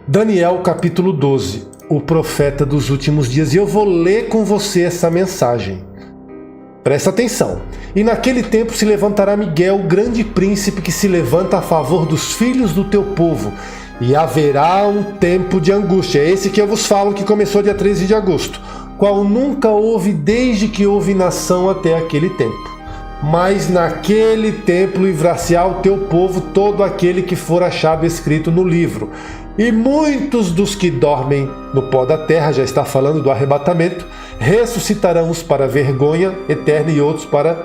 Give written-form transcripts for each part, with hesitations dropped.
Daniel capítulo 12, o profeta dos últimos dias, e eu vou ler com você essa mensagem. Presta atenção. E naquele tempo se levantará Miguel, o grande príncipe que se levanta a favor dos filhos do teu povo, e haverá um tempo de angústia. É esse que eu vos falo, que começou dia 13 de agosto, qual nunca houve desde que houve nação até aquele tempo. Mas naquele tempo livrar-se-á o teu povo todo aquele que for achado escrito no livro. E muitos dos que dormem no pó da terra, já está falando do arrebatamento, ressuscitarão uns para vergonha eterna e outros para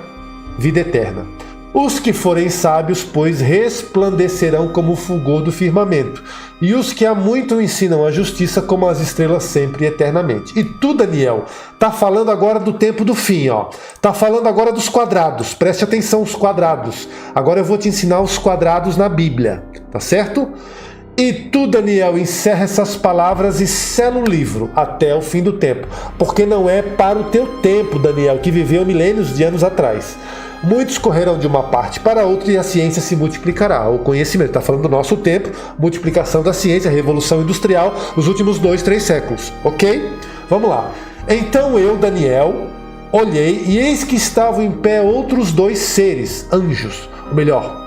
vida eterna. Os que forem sábios, pois, resplandecerão como o fulgor do firmamento, e os que há muito ensinam a justiça como as estrelas sempre e eternamente. E tu, Daniel, está falando agora do tempo do fim, está falando agora dos quadrados. Preste atenção, os quadrados. Agora eu vou te ensinar os quadrados na Bíblia, tá certo? E tu, Daniel, encerra essas palavras e sela o livro até o fim do tempo, porque não é para o teu tempo, Daniel, que viveu milênios de anos atrás. Muitos correrão de uma parte para outra e a ciência se multiplicará. O conhecimento, está falando do nosso tempo, multiplicação da ciência, revolução industrial, os últimos 2, 3 séculos, ok? Vamos lá. Então eu, Daniel, olhei e eis que estavam em pé outros 2 seres, anjos, ou melhor,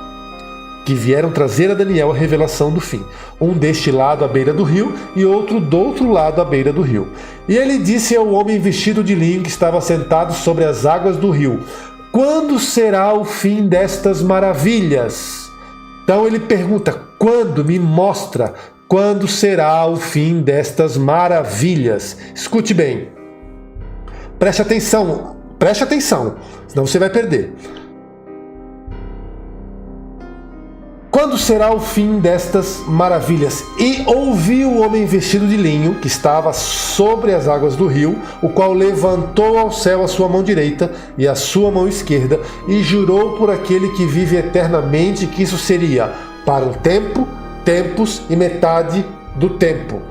que vieram trazer a Daniel a revelação do fim. Um deste lado à beira do rio e outro do outro lado à beira do rio. E ele disse ao homem vestido de linho que estava sentado sobre as águas do rio: quando será o fim destas maravilhas? Então ele pergunta, quando? Me mostra, quando será o fim destas maravilhas? Escute bem, preste atenção, senão você vai perder. Quando será o fim destas maravilhas? E ouvi o homem vestido de linho, que estava sobre as águas do rio, o qual levantou ao céu a sua mão direita e a sua mão esquerda, e jurou por aquele que vive eternamente que isso seria para um tempo, tempos e metade do tempo.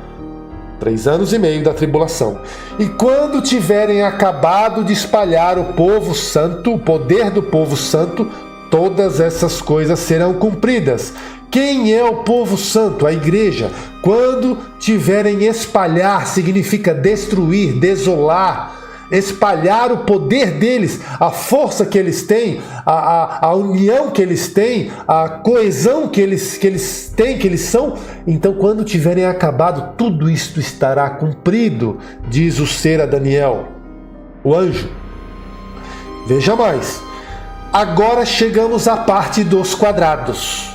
3 anos e meio da tribulação. E quando tiverem acabado de espalhar o povo santo, o poder do povo santo, todas essas coisas serão cumpridas. Quem é o povo santo? A igreja. Quando tiverem espalhar, significa destruir, desolar, espalhar o poder deles, a força que eles têm, a união que eles têm, a coesão que eles têm, que eles são. Então, quando tiverem acabado, tudo isto estará cumprido, diz o ser a Daniel, o anjo. Veja mais. Agora chegamos à parte dos quadrados.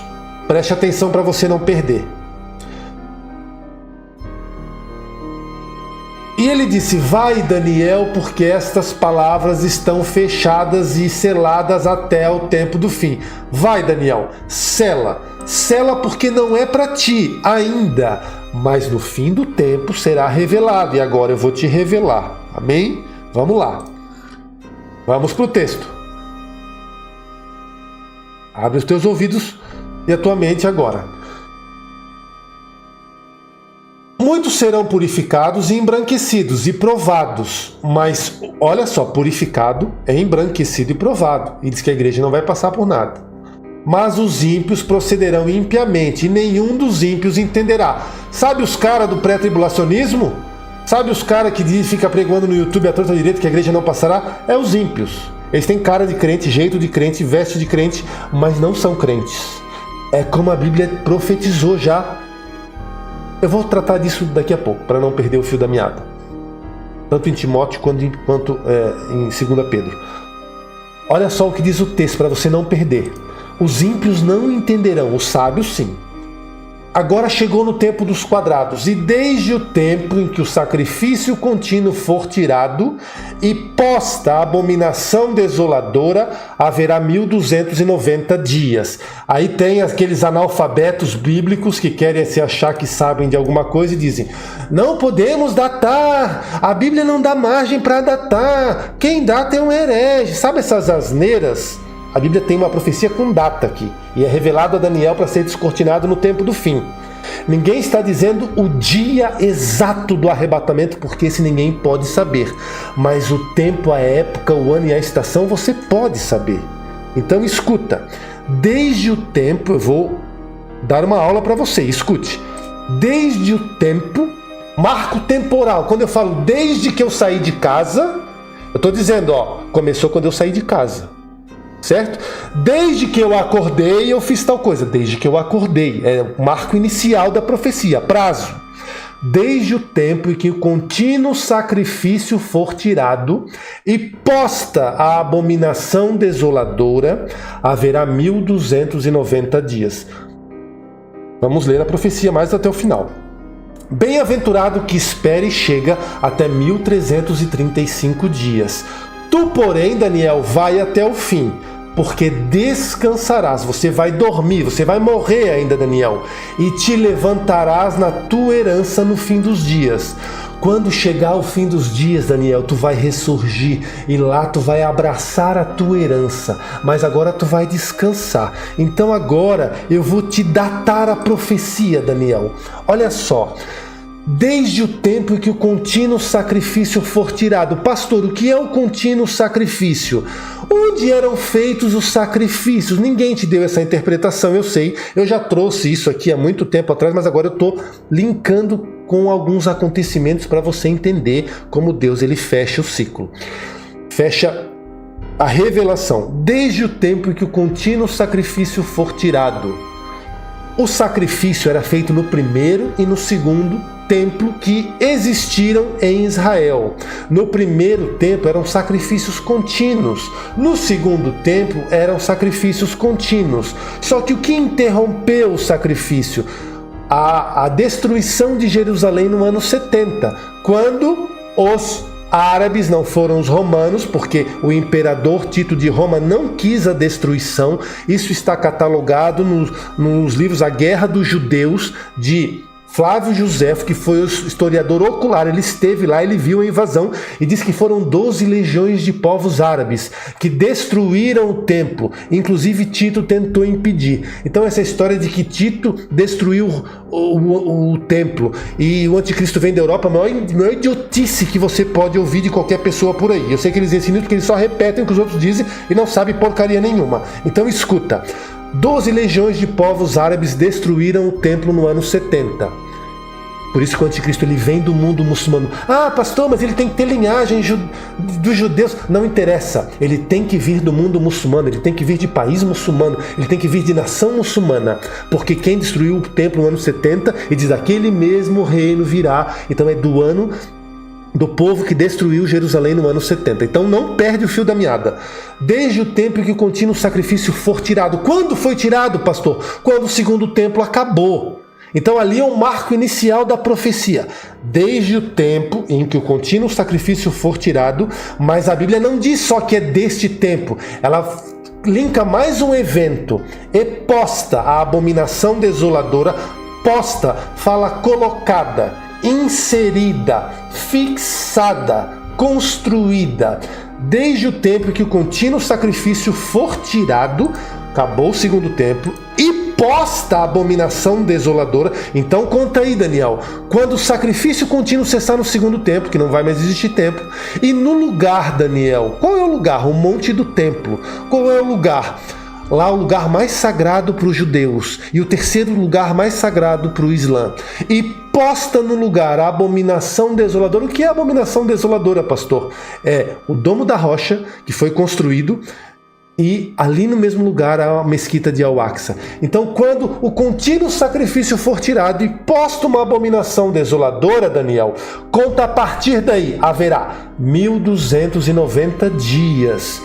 Preste atenção para você não perder. E ele disse: vai, Daniel, porque estas palavras estão fechadas e seladas até o tempo do fim. Vai, Daniel, sela. Sela porque não é para ti ainda, mas no fim do tempo será revelado. E agora eu vou te revelar. Amém? Vamos lá. Vamos para o texto. Abre os teus ouvidos e a tua mente agora. Muitos serão purificados e embranquecidos e provados. Mas, olha só, purificado é embranquecido e provado. E diz que a igreja não vai passar por nada. Mas os ímpios procederão impiamente e nenhum dos ímpios entenderá. Sabe os caras do pré-tribulacionismo? Sabe os caras que ficam pregando no YouTube à torta direita que a igreja não passará? É os ímpios. Eles têm cara de crente, jeito de crente, veste de crente, mas não são crentes. É como a Bíblia profetizou já. Eu vou tratar disso daqui a pouco, para não perder o fio da meada. Tanto em Timóteo quanto em 2 Pedro. Olha só o que diz o texto, para você não perder. Os ímpios não entenderão, os sábios sim. Agora chegou no tempo dos quadrados, e desde o tempo em que o sacrifício contínuo for tirado e posta a abominação desoladora, haverá 1290 dias. Aí tem aqueles analfabetos bíblicos que querem se achar que sabem de alguma coisa e dizem: não podemos datar, a Bíblia não dá margem para datar, quem data é um herege. Sabe essas asneiras? A Bíblia tem uma profecia com data aqui, e é revelado a Daniel para ser descortinado no tempo do fim. Ninguém está dizendo o dia exato do arrebatamento, porque esse ninguém pode saber. Mas o tempo, a época, o ano e a estação você pode saber. Então escuta, desde o tempo, eu vou dar uma aula para você, escute. desde o tempo, marco temporal. Quando eu falo desde que eu saí de casa, eu estou dizendo, começou quando eu saí de casa, certo? Desde que eu acordei, eu fiz tal coisa. Desde que eu acordei, é o marco inicial da profecia, prazo. Desde o tempo em que o contínuo sacrifício for tirado e posta a abominação desoladora, haverá 1290 dias. Vamos ler a profecia mais até o final. Bem-aventurado que espera e chega até 1335 dias. Tu, porém, Daniel, vai até o fim, porque descansarás. Você vai dormir, você vai morrer ainda, Daniel, e te levantarás na tua herança no fim dos dias. Quando chegar o fim dos dias, Daniel, tu vai ressurgir e lá tu vai abraçar a tua herança, mas agora tu vai descansar. Então agora eu vou te datar a profecia, Daniel. Olha só. Desde o tempo em que o contínuo sacrifício for tirado. Pastor, o que é o contínuo sacrifício? Onde eram feitos os sacrifícios? Ninguém te deu essa interpretação, eu sei. Eu já trouxe isso aqui há muito tempo atrás, mas agora eu estou linkando com alguns acontecimentos para você entender como Deus ele fecha o ciclo. Fecha a revelação. Desde o tempo em que o contínuo sacrifício for tirado. O sacrifício era feito no primeiro e no segundo templo que existiram em Israel. No primeiro templo eram sacrifícios contínuos. No segundo templo eram sacrifícios contínuos. Só que o que interrompeu o sacrifício? A destruição de Jerusalém no ano 70, quando os árabes, não foram os romanos, porque o imperador Tito de Roma não quis a destruição. Isso está catalogado nos livros A Guerra dos Judeus, de Flávio Joséfo, que foi o historiador ocular. Ele esteve lá, ele viu a invasão e diz que foram 12 legiões de povos árabes que destruíram o templo. Inclusive Tito tentou impedir. Então essa história de que Tito destruiu o templo e o anticristo vem da Europa, a maior idiotice que você pode ouvir de qualquer pessoa por aí. Eu sei que eles ensinam isso porque eles só repetem o que os outros dizem e não sabem porcaria nenhuma. Então escuta. 12 legiões de povos árabes destruíram o templo no ano 70. Por isso que o anticristo ele vem do mundo muçulmano. Ah, pastor, mas ele tem que ter linhagem dos judeus. Não interessa. Ele tem que vir do mundo muçulmano, ele tem que vir de país muçulmano, ele tem que vir de nação muçulmana. Porque quem destruiu o templo no ano 70 e diz aquele mesmo reino virá. Então é do povo que destruiu Jerusalém no ano 70. Então não perde o fio da meada. Desde o tempo em que o contínuo sacrifício for tirado. Quando foi tirado, pastor? Quando o segundo templo acabou. Então ali é um marco inicial da profecia. Desde o tempo em que o contínuo sacrifício for tirado, mas a Bíblia não diz só que é deste tempo. Ela linka mais um evento. E posta a abominação desoladora. Posta fala colocada, inserida, fixada, construída. Desde o tempo que o contínuo sacrifício for tirado, acabou o segundo templo, e posta a abominação desoladora. Então conta aí, Daniel, quando o sacrifício contínuo cessar no segundo templo, que não vai mais existir templo, e no lugar, Daniel, qual é o lugar? O monte do templo. Qual é o lugar? Lá o lugar mais sagrado para os judeus e o terceiro lugar mais sagrado para o Islã. E posta no lugar a abominação desoladora. O que é a abominação desoladora, pastor? É o Domo da Rocha, que foi construído, e ali no mesmo lugar a mesquita de Al-Aqsa. Então quando o contínuo sacrifício for tirado e posta uma abominação desoladora, Daniel, conta a partir daí, haverá 1290 dias.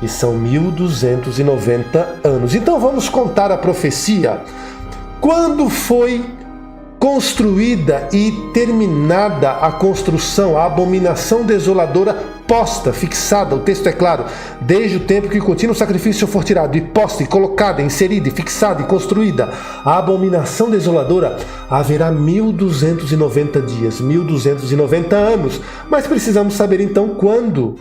E são 1290 anos. Então vamos contar a profecia. Quando foi construída e terminada a construção, a abominação desoladora posta, fixada, o texto é claro, desde o tempo que o contínuo sacrifício for tirado, e posta, e colocada, inserida, e fixada, e construída, a abominação desoladora, haverá 1290 dias, 1290 anos. Mas precisamos saber então quando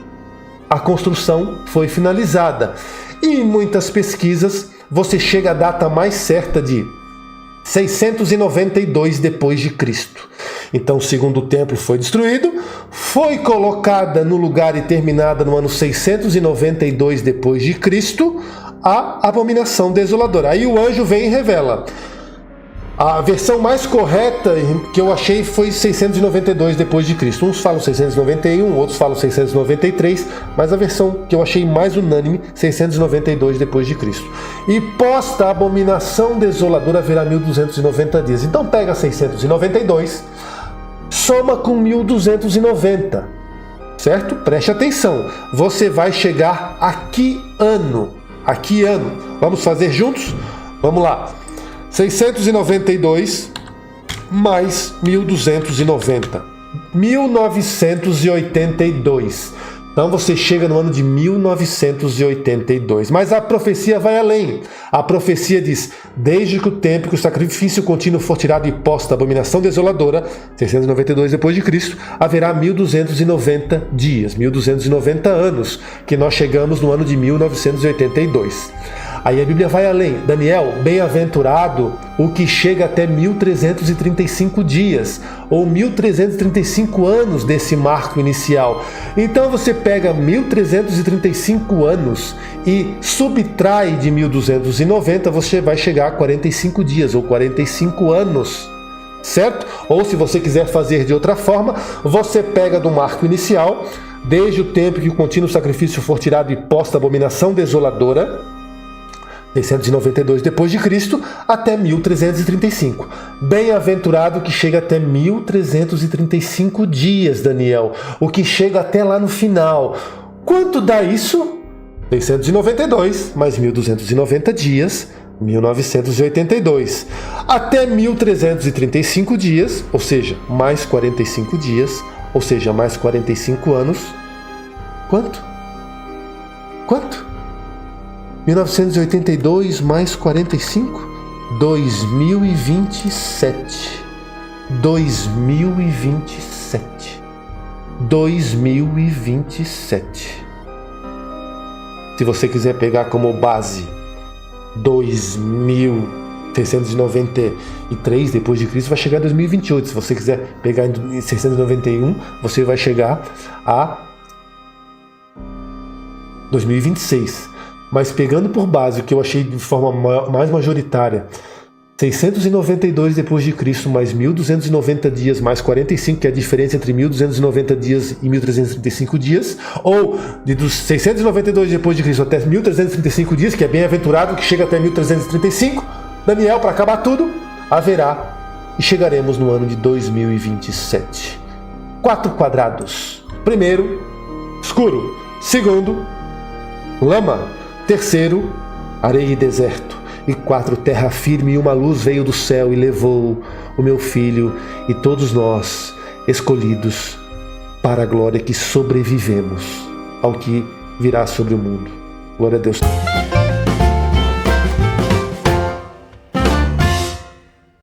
a construção foi finalizada. E em muitas pesquisas você chega à data mais certa de 692 depois de Cristo. Então o segundo templo foi destruído, foi colocada no lugar e terminada no ano 692 depois de Cristo a abominação desoladora. Aí o anjo vem e revela: A versão mais correta que eu achei foi 692 depois de Cristo. Uns falam 691, outros falam 693, mas a versão que eu achei mais unânime, 692 depois de Cristo. E posta a abominação desoladora haverá 1290 dias. Então pega 692, soma com 1290, certo? Preste atenção. Você vai chegar a que ano? A que ano? Vamos fazer juntos? Vamos lá. 692 mais 1290, 1982. Então você chega no ano de 1982. Mas a profecia vai além. A profecia diz: desde que o tempo que o sacrifício contínuo for tirado e posta a abominação desoladora, 692 depois de Cristo, haverá 1290 dias, 1290 anos, que nós chegamos no ano de 1982. Aí a Bíblia vai além. Daniel, bem-aventurado o que chega até 1335 dias, ou 1335 anos desse marco inicial. Então você pega 1335 anos e subtrai de 1290, você vai chegar a 45 dias, ou 45 anos. Certo? Ou se você quiser fazer de outra forma, você pega do marco inicial, desde o tempo que o contínuo sacrifício for tirado e posta a abominação desoladora, 692 depois de Cristo, até 1335. Bem-aventurado que chega até 1335 dias, Daniel. O que chega até lá no final. Quanto dá isso? 692 mais 1290 dias, 1982. Até 1335 dias, ou seja, mais 45 dias, ou seja, mais 45 anos. Quanto? Quanto? 1982 mais 45? 2027. 2027. 2027. Se você quiser pegar como base 2693 depois de Cristo, vai chegar a 2028. Se você quiser pegar em 691, você vai chegar a 2026. Mas pegando por base o que eu achei de forma mais majoritária, 692 depois de Cristo mais 1290 dias mais 45, que é a diferença entre 1290 dias e 1335 dias, ou dos 692 depois de Cristo até 1335 dias, que é bem-aventurado que chega até 1335, Daniel, para acabar tudo, haverá e chegaremos no ano de 2027. 4 quadrados. Primeiro, escuro. Segundo, lama. Terceiro, areia e deserto. E 4, terra firme, e uma luz veio do céu e levou o meu filho e todos nós, escolhidos para a glória, que sobrevivemos ao que virá sobre o mundo. Glória a Deus.